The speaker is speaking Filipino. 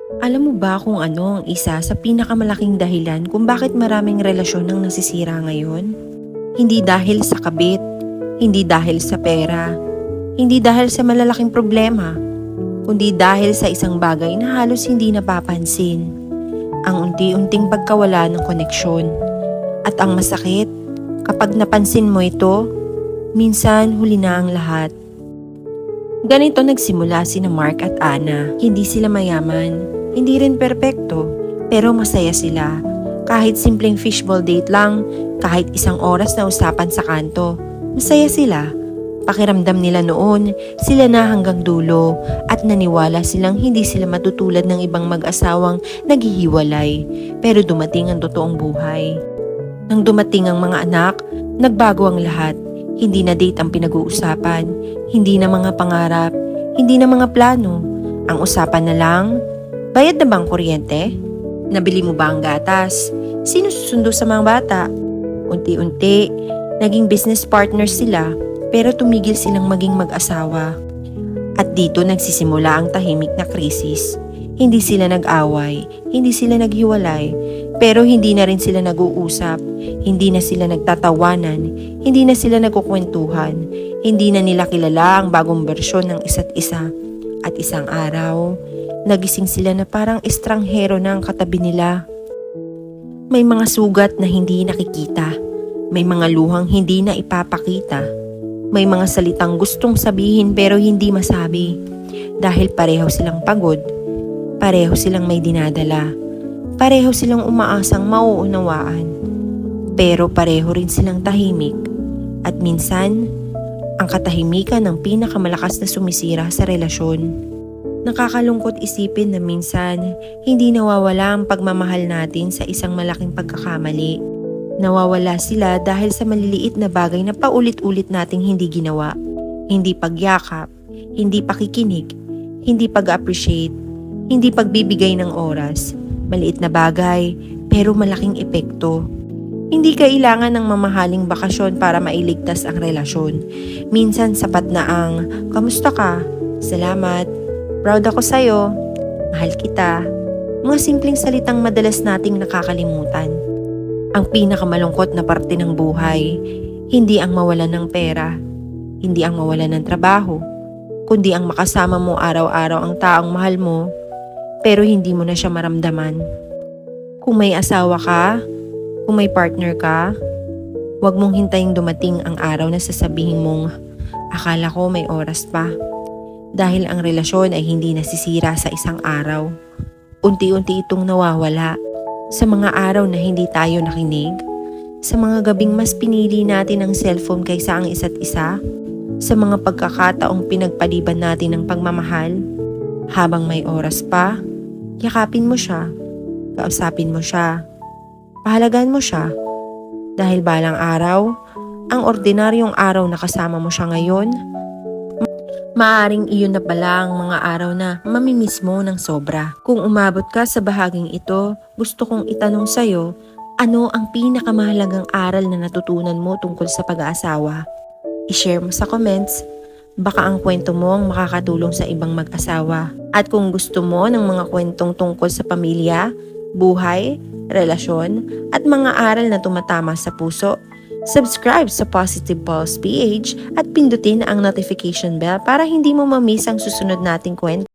Alam mo ba kung ano ang isa sa pinakamalaking dahilan kung bakit maraming relasyon ang nasisira ngayon? Hindi dahil sa kabit, hindi dahil sa pera, hindi dahil sa malalaking problema, kundi dahil sa isang bagay na halos hindi napapansin. Ang unti-unting pagkawala ng koneksyon. At ang masakit, kapag napansin mo ito, minsan huli na ang lahat. Ganito nagsimula sina Mark at Anna. Hindi sila mayaman, hindi rin perpekto, pero masaya sila. Kahit simpleng fishbowl date lang, kahit isang oras na usapan sa kanto, masaya sila. Pakiramdam nila noon, sila na hanggang dulo at naniwala silang hindi sila matutulad ng ibang mag-asawang naghihiwalay. Pero dumating ang totoong buhay. Nang dumating ang mga anak, nagbago ang lahat. Hindi na date ang pinag-uusapan, hindi na mga pangarap, hindi na mga plano. Ang usapan na lang, bayad na bang kuryente? Nabili mo ba ang gatas? Sino susundo sa mga bata? Unti-unti, naging business partners sila, pero tumigil silang maging mag-asawa. At dito nagsisimula ang tahimik na krisis. Hindi sila nag-away, hindi sila naghiwalay, pero hindi na rin sila nag-uusap, hindi na sila nagtatawanan, hindi na sila nagkukwentuhan, hindi na nila kilala ang bagong bersyon ng isa't isa. At isang araw, nagising sila na parang estranghero na ang katabi nila. May mga sugat na hindi nakikita, may mga luhang hindi na ipapakita, may mga salitang gustong sabihin pero hindi masabi. Dahil pareho silang pagod, pareho silang may dinadala, pareho silang umaasang mauunawaan, pero pareho rin silang tahimik. At minsan, ang katahimikan ng pinakamalakas na sumisira sa relasyon. Nakakalungkot isipin na minsan, hindi nawawala ang pagmamahal natin sa isang malaking pagkakamali. Nawawala sila dahil sa maliliit na bagay na paulit-ulit nating hindi ginawa. Hindi pagyakap, hindi pakikinig, hindi pag-appreciate, hindi pagbibigay ng oras. Maliit na bagay, pero malaking epekto. Hindi kailangan ng mamahaling bakasyon para mailigtas ang relasyon. Minsan sapat na ang, "Kamusta ka? Salamat. Proud ako sa'yo. Mahal kita." Mga simpleng salitang madalas nating nakakalimutan. Ang pinakamalungkot na parte ng buhay, hindi ang mawalan ng pera, hindi ang mawalan ng trabaho, kundi ang makasama mo araw-araw ang taong mahal mo, pero hindi mo na siya maramdaman. Kung may asawa ka, kung may partner ka, huwag mong hintayin dumating ang araw na sasabihin mong, "Akala ko may oras pa." Dahil ang relasyon ay hindi nasisira sa isang araw. Unti-unti itong nawawala. Sa mga araw na hindi tayo nakinig, sa mga gabing mas pinili natin ang cellphone kaysa ang isa't isa, sa mga pagkakataong pinagpaliban natin ng pagmamahal, habang may oras pa, yakapin mo siya, kausapin mo siya, pahalagaan mo siya. Dahil balang araw, ang ordinaryong araw na kasama mo siya ngayon, maaaring iyon na pala ang mga araw na mamimiss mo ng sobra. Kung umabot ka sa bahaging ito, gusto kong itanong sa'yo, ano ang pinakamahalagang aral na natutunan mo tungkol sa pag-aasawa? I-share mo sa comments. Baka ang kwento mo ang makakatulong sa ibang mag-asawa. At kung gusto mo ng mga kwentong tungkol sa pamilya, buhay, relasyon, at mga aral na tumatama sa puso, subscribe sa Positive Pulse PH at pindutin ang notification bell para hindi mo mamiss ang susunod nating kwento.